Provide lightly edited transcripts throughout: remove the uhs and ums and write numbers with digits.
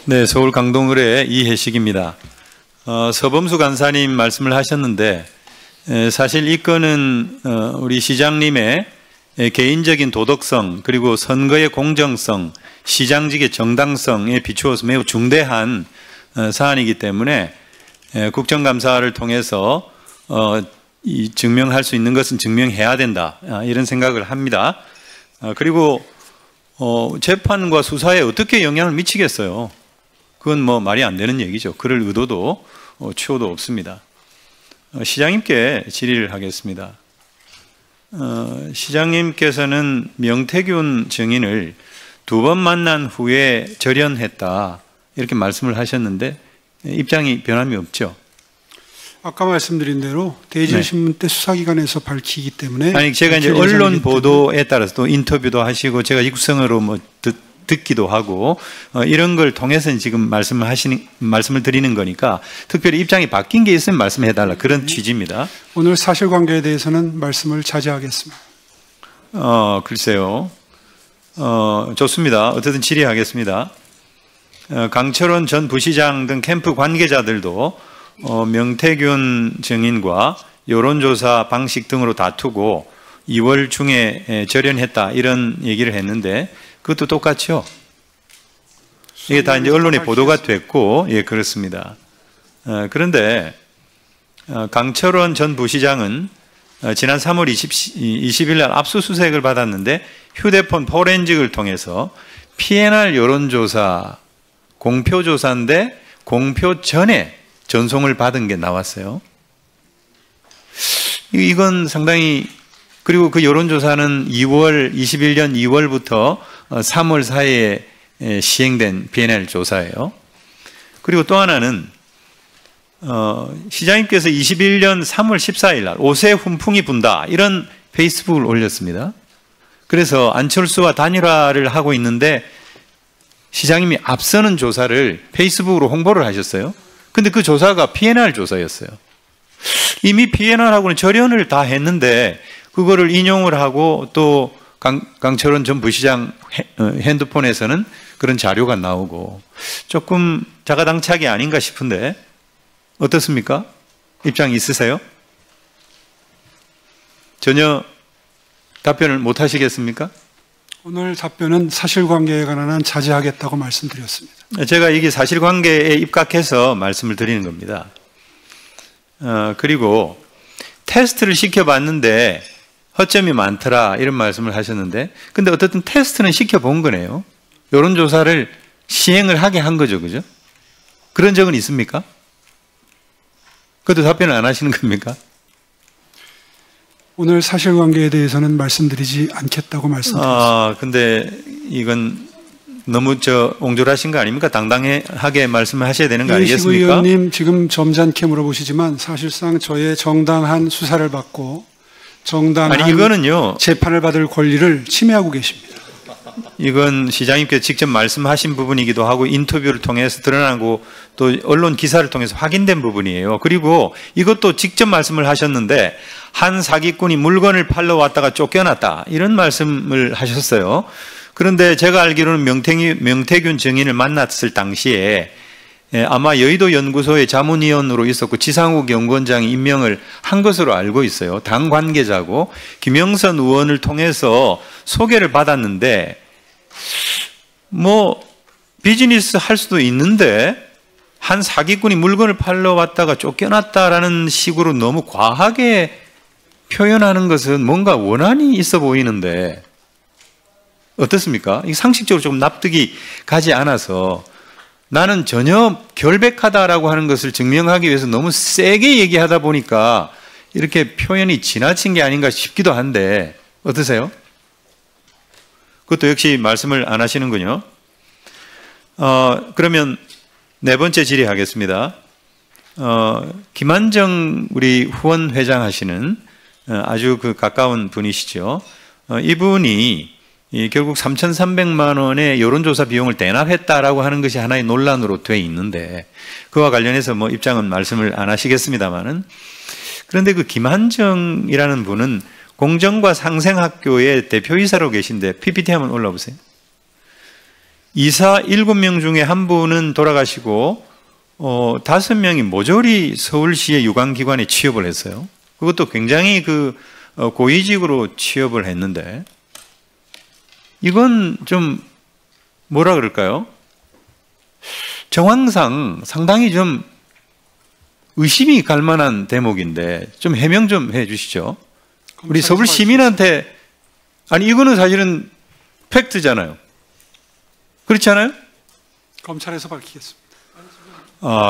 네, 서울 강동을의 이혜식입니다. 서범수 간사님 말씀을 하셨는데 사실 이 건은 우리 시장님의 개인적인 도덕성 그리고 선거의 공정성, 시장직의 정당성에 비추어서 매우 중대한 사안이기 때문에 국정감사를 통해서 증명할 수 있는 것은 증명해야 된다, 이런 생각을 합니다. 그리고 재판과 수사에 어떻게 영향을 미치겠어요? 그건 뭐 말이 안 되는 얘기죠. 그럴 의도도 추호도 없습니다. 시장님께 질의를 하겠습니다. 시장님께서는 명태균 증인을 2번 만난 후에 절연했다, 이렇게 말씀을 하셨는데 입장이 변함이 없죠? 아까 말씀드린 대로 대질신문 때 수사기관에서 밝히기 때문에. 아니, 제가 이제 언론 보도에 따라서 또 인터뷰도 하시고 제가 육성으로 뭐 듣기도 하고 이런 걸 통해서 지금 말씀을 드리는 거니까 특별히 입장이 바뀐 게 있으면 말씀해 달라, 그런 취지입니다. 오늘 사실관계에 대해서는 말씀을 자제하겠습니다. 글쎄요. 좋습니다. 어쨌든 질의하겠습니다. 강철원 전 부시장 등 캠프 관계자들도 명태균 증인과 여론조사 방식 등으로 다투고 2월 중에 절연했다, 이런 얘기를 했는데 그것도 똑같죠? 이게 다 이제 언론에 보도가 됐고, 예, 그렇습니다. 그런데 강철원 전 부시장은 지난 3월 20일 날 압수수색을 받았는데 휴대폰 포렌직을 통해서 PNR 여론조사 공표조사인데 공표 전에 전송을 받은 게 나왔어요. 이건 상당히, 그리고 그 여론조사는 21년 2월부터 3월 사이에 시행된 PNR 조사예요. 그리고 또 하나는 시장님께서 21년 3월 14일 날 옷에 훈풍이 분다, 이런 페이스북을 올렸습니다. 그래서 안철수와 단일화를 하고 있는데 시장님이 앞서는 조사를 페이스북으로 홍보를 하셨어요. 근데 그 조사가 PNR 조사였어요. 이미 PNR하고는 절연을 다 했는데 그거를 인용을 하고 또 강철원 전 부시장 핸드폰에서는 그런 자료가 나오고 조금 자가당착이 아닌가 싶은데 어떻습니까? 입장 있으세요? 전혀 답변을 못 하시겠습니까? 오늘 답변은 사실관계에 관한 한 자제하겠다고 말씀드렸습니다. 제가 이게 사실관계에 입각해서 말씀을 드리는 겁니다. 그리고 테스트를 시켜봤는데 허점이 많더라, 이런 말씀을 하셨는데, 근데 어쨌든 테스트는 시켜본 거네요. 여론조사를 시행을 하게 한 거죠, 그죠? 그런 적은 있습니까? 그것도 답변을 안 하시는 겁니까? 오늘 사실관계에 대해서는 말씀드리지 않겠다고 말씀드렸습니다. 근데 이건 너무 옹졸하신 거 아닙니까? 당당하게 말씀을 하셔야 되는 거 아니겠습니까? 이혜식 의원님, 지금 점잖게 물어보시지만 사실상 저의 정당한 수사를 받고 정당한 이거는요, 재판을 받을 권리를 침해하고 계십니다. 이건 시장님께서 직접 말씀하신 부분이기도 하고 인터뷰를 통해서 드러나고 또 언론 기사를 통해서 확인된 부분이에요. 그리고 이것도 직접 말씀을 하셨는데 한 사기꾼이 물건을 팔러 왔다가 쫓겨났다, 이런 말씀을 하셨어요. 그런데 제가 알기로는 명태균 증인을 만났을 당시에 아마 여의도 연구소의 자문위원으로 있었고 지상욱 연구원장이 임명을 한 것으로 알고 있어요. 당 관계자고 김영선 의원을 통해서 소개를 받았는데 뭐 비즈니스 할 수도 있는데 한 사기꾼이 물건을 팔러 왔다가 쫓겨났다라는 식으로 너무 과하게 표현하는 것은 뭔가 원한이 있어 보이는데 어떻습니까? 이 상식적으로 좀 납득이 가지 않아서 나는 전혀 결백하다라고 하는 것을 증명하기 위해서 너무 세게 얘기하다 보니까 이렇게 표현이 지나친 게 아닌가 싶기도 한데 어떠세요? 그것도 역시 말씀을 안 하시는군요. 그러면 네 번째 질의하겠습니다. 김한정 우리 후원 회장 하시는 아주 가까운 분이시죠. 이분이 결국 3,300만 원의 여론조사 비용을 대납했다라고 하는 것이 하나의 논란으로 돼 있는데 그와 관련해서 뭐 입장은 말씀을 안 하시겠습니다만은, 그런데 그 김한정이라는 분은 공정과 상생학교의 대표이사로 계신데 PPT 한번 올라보세요. 이사 7명 중에 한 분은 돌아가시고 5명이 모조리 서울시의 유관기관에 취업을 했어요. 그것도 굉장히 고위직으로 취업을 했는데 이건 좀 뭐라 그럴까요? 정황상 상당히 좀 의심이 갈 만한 대목인데 좀 해명 좀 해 주시죠. 우리 서울 시민한테 아니 이거는 사실은 팩트잖아요. 그렇지 않아요? 검찰에서 밝히겠습니다.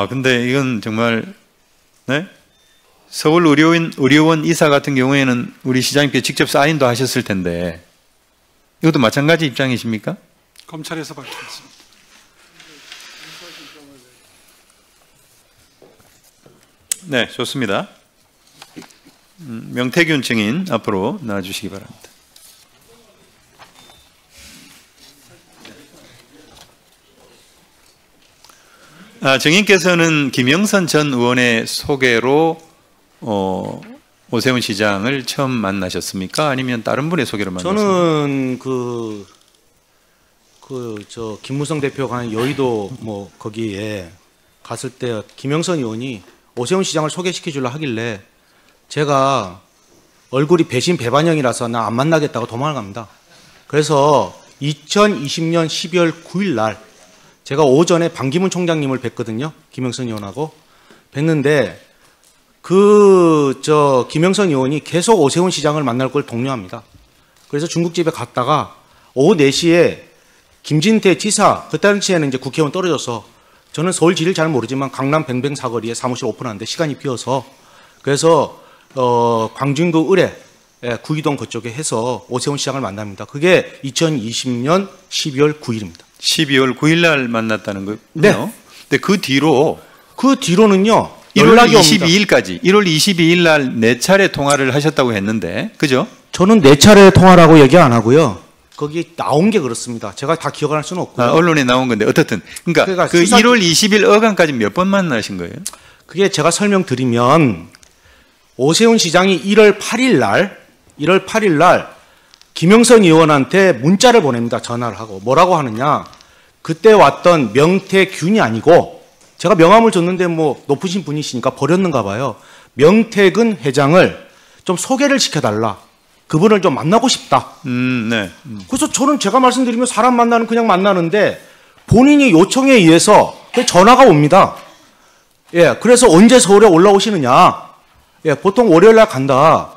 근데 이건 정말 네? 서울 의료원 이사 같은 경우에는 우리 시장님께 직접 사인도 하셨을 텐데 이것도 마찬가지 입장이십니까? 검찰에서 밝히겠습니다. 네, 좋습니다. 명태균 증인 앞으로 나와주시기 바랍니다. 증인께서는 김영선 전 의원의 소개로 오세훈 시장을 처음 만나셨습니까? 아니면 다른 분의 소개로 만나셨습니까? 저는 김무성 대표가 한 여의도 거기에 갔을 때 김영선 의원이 오세훈 시장을 소개시켜 주려 하길래 제가 얼굴이 배신 배반형이라서 나 안 만나겠다고 도망을 갑니다. 그래서 2020년 12월 9일 날 제가 오전에 반기문 총장님을 뵀거든요. 김영선 의원하고 뵀는데 김영선 의원이 계속 오세훈 시장을 만날 걸 독려합니다. 그래서 중국집에 갔다가 오후 4시에 김진태 지사, 그 당시에는 이제 국회의원 떨어져서 저는 서울 지리를 잘 모르지만 강남 뱅뱅 사거리에 사무실 오픈하는데 시간이 비어서 그래서 광진구 의뢰 구이동 그쪽에 해서 오세훈 시장을 만납니다. 그게 2020년 12월 9일입니다. 12월 9일 날 만났다는 거요? 네. 근데 그 뒤로는요. 1월 22일까지 1월 22일 날 4차례 통화를 하셨다고 했는데 그죠? 저는 4차례 통화라고 얘기 안 하고요. 거기 나온 게 그렇습니다. 제가 다 기억할 수는 없고요. 언론에 나온 건데 어떻든 그러니까 그 1월 20일 어간까지 몇 번 만나신 거예요? 그게 제가 설명드리면 오세훈 시장이 1월 8일 날 김영선 의원한테 문자를 보냅니다. 전화를 하고 뭐라고 하느냐? 그때 왔던 명태균이 아니고 제가 명함을 줬는데 높으신 분이시니까 버렸는가 봐요. 명태근 회장을 좀 소개를 시켜달라. 그분을 좀 만나고 싶다. 네. 그래서 저는 제가 말씀드리면 사람 만나는 그냥 만나는데 본인이 요청에 의해서 전화가 옵니다. 예, 그래서 언제 서울에 올라오시느냐? 예, 보통 월요일 날 간다.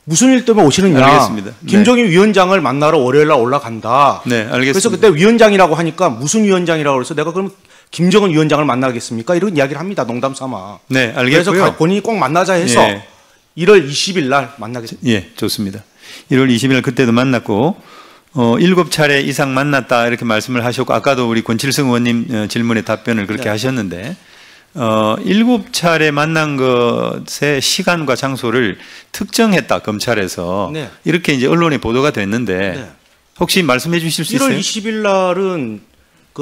무슨 일 때문에 오시느냐? 알겠습니다. 김종인 위원장을 만나러 월요일 날 올라간다. 네, 알겠습니다. 그래서 그때 위원장이라고 하니까 무슨 위원장이라고 그래서 내가 그럼 김정은 위원장을 만나겠습니까? 이런 이야기를 합니다. 농담 삼아. 네, 알겠고요. 그래서 본인이 꼭 만나자 해서 예. 1월 20일 날 만나겠습니다. 예, 좋습니다. 1월 20일 그때도 만났고 7차례 이상 만났다 이렇게 말씀을 하셨고 아까도 우리 권칠성 의원님 질문에 답변을 그렇게 네. 하셨는데 7차례 만난 것의 시간과 장소를 특정했다 검찰에서 네. 이렇게 이제 언론에 보도가 됐는데 네. 혹시 말씀해 주실 수 1월 있어요? 20일 날은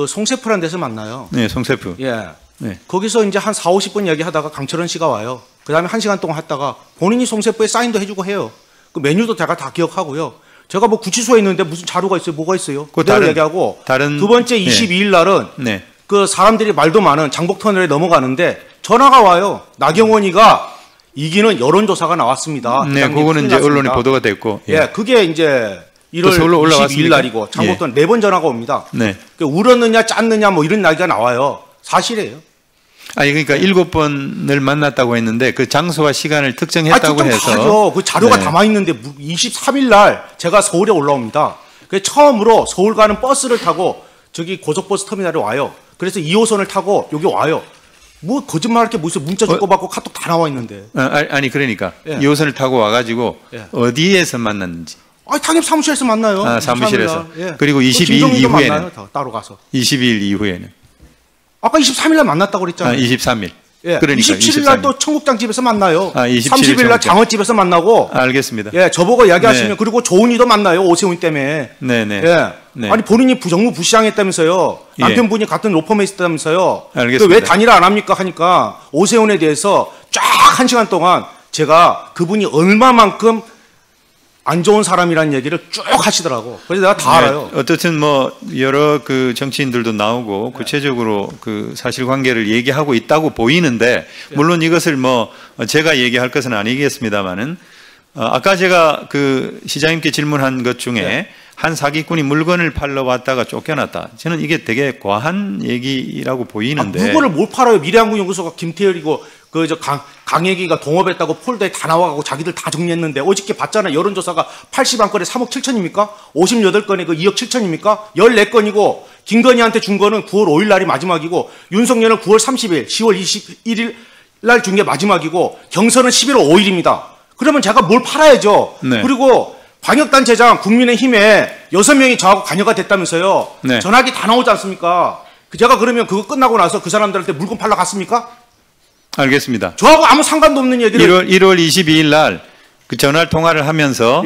송세프라는 데서 만나요. 네, 송세프. 예. 네. 거기서 이제 한 4, 50분 얘기하다가 강철원 씨가 와요. 그 다음에 1시간 동안 하다가 본인이 송세프에 사인도 해주고 해요. 그 메뉴도 제가 다 기억하고요. 제가 구치소에 있는데 무슨 자료가 있어요? 뭐가 있어요? 그대로 얘기하고. 두 번째 22일 날은 네. 그 사람들이 말도 많은 장복터널에 넘어가는데 전화가 와요. 나경원이가 이기는 여론조사가 나왔습니다. 네, 그거는 이제 언론에 보도가 됐고. 예, 그게 이제 1월 22일 날이고 장복터널 4번 전화가 옵니다. 네. 울었느냐 짰느냐 이런 이야기가 나와요. 사실이에요. 아니 그러니까 7번을 만났다고 했는데 그 장소와 시간을 특정했다고 해서 하죠. 그 자료가 네. 담아 있는데 23일 날 제가 서울에 올라옵니다. 그래서 처음으로 서울 가는 버스를 타고 저기 고속버스 터미널에 와요. 그래서 2호선을 타고 여기 와요. 거짓말할 게 무슨 문자 주고받고 카톡 다 나와 있는데. 아니 그러니까 예. 2호선을 타고 와가지고 예. 어디에서 만났는지. 당연히 사무실에서 만나요. 사무실에서. 예. 그리고 22일 이후에는 만나요, 따로 가서. 22일 이후에는. 아까 23일 날 만났다고 그랬잖아요. 23일. 예. 그러니까 27일 날 또 청국장 집에서 만나요. 27일 30일 날 청국장. 장어집에서 만나고. 알겠습니다. 예, 저보고 이야기하시면 네. 그리고 조은이도 만나요. 오세훈 때문에. 네네. 예. 네. 아니 본인이 정무 부시장했다면서요. 예. 남편분이 같은 로펌에 있었다면서요. 알겠습니다. 왜 단일화 안 합니까 하니까 오세훈에 대해서 쫙 1시간 동안 제가 그분이 얼마만큼 안 좋은 사람이라는 얘기를 쭉 하시더라고. 그래서 내가 다 알아요. 어떻든 뭐 여러 그 정치인들도 나오고 구체적으로 그 사실관계를 얘기하고 있다고 보이는데 물론 이것을 뭐 제가 얘기할 것은 아니겠습니다만은 아까 제가 그 시장님께 질문한 것 중에 한 사기꾼이 물건을 팔러 왔다가 쫓겨났다. 저는 이게 되게 과한 얘기라고 보이는데. 물건을 뭘 팔아요? 미래항공연구소가 김태열이고 그 저 강혜기가 동업했다고 폴더에 다 나와가고 자기들 다 정리했는데 어저께 봤잖아요. 여론조사가 81건에 3억 7천입니까? 58건에 그 2억 7천입니까? 14건이고 김건희한테 준 거는 9월 5일 날이 마지막이고 윤석열은 9월 30일, 10월 21일 날 준 게 마지막이고 경선은 11월 5일입니다. 그러면 제가 뭘 팔아야죠. 네. 그리고 광역단체장 국민의힘에 6명이 저하고 관여가 됐다면서요. 네. 전화기 다 나오지 않습니까? 제가 그러면 그거 끝나고 나서 그 사람들한테 물건 팔러 갔습니까? 알겠습니다. 저하고 아무 상관도 없는 얘기를. 1월 22일 날 그 전화 통화를 하면서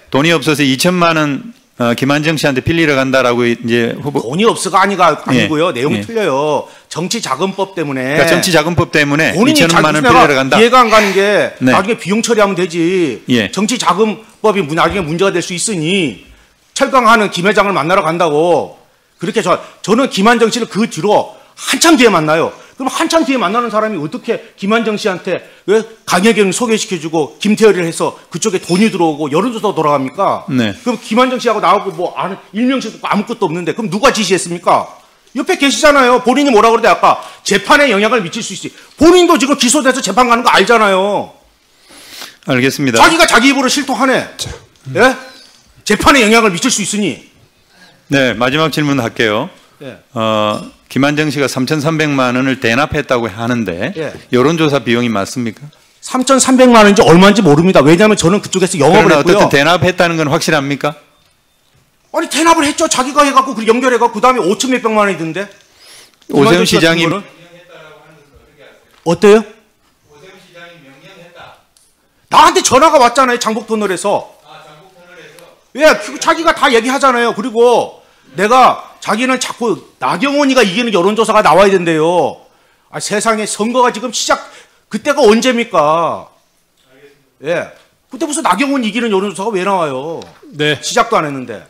돈이 없어서 2천만 원 김한정 씨한테 빌리러 간다라고 이제 후보. 돈이 없어가 아니고요. 내용이 틀려요. 정치자금법 때문에. 그러니까 정치자금법 때문에 본인이 2천만 원 빌리러 간다. 이해가 안 가는 게 나중에 비용 처리하면 되지. 정치자금법이 나중에 문제가 될 수 있으니 철강하는 김 회장을 만나러 간다고. 그렇게 저는 김한정 씨를 그 뒤로 한참 뒤에 만나요. 그럼 한참 뒤에 만나는 사람이 어떻게 김한정 씨한테 왜 강혜경을 소개시켜주고 김태열을 해서 그쪽에 돈이 들어오고 여론조사 돌아갑니까? 네. 그럼 김한정 씨하고 나하고 뭐 아는 일명식 아무것도 없는데 그럼 누가 지시했습니까? 옆에 계시잖아요. 본인이 뭐라 그러대 아까 재판에 영향을 미칠 수 있지. 본인도 지금 기소돼서 재판 가는 거 알잖아요. 알겠습니다. 자기가 자기 입으로 실토하네. 예? 재판에 영향을 미칠 수 있으니. 네, 마지막 질문 할게요. 김한정 씨가 3,300만 원을 대납했다고 하는데 여론조사 비용이 맞습니까? 3,300만 원인지 얼마인지 모릅니다. 왜냐하면 저는 그쪽에서 영업을 했고요. 어쨌든 대납했다는 건 확실합니까? 아니 대납을 했죠. 자기가 해갖고 그 연결해갖고 그 다음에 5천 몇백만 원이 든데. 오세훈 시장이 어때요? 오세훈 시장이 명령했다. 나한테 전화가 왔잖아요. 장복터널에서. 장복터널에서? 예, 자기가 다 얘기하잖아요. 그리고 내가 자기는 자꾸 나경원이가 이기는 여론조사가 나와야 된대요. 세상에 선거가 지금 그때가 언제입니까? 알겠습니다. 예. 그때 무슨 나경원 이기는 여론조사가 왜 나와요? 네. 시작도 안 했는데.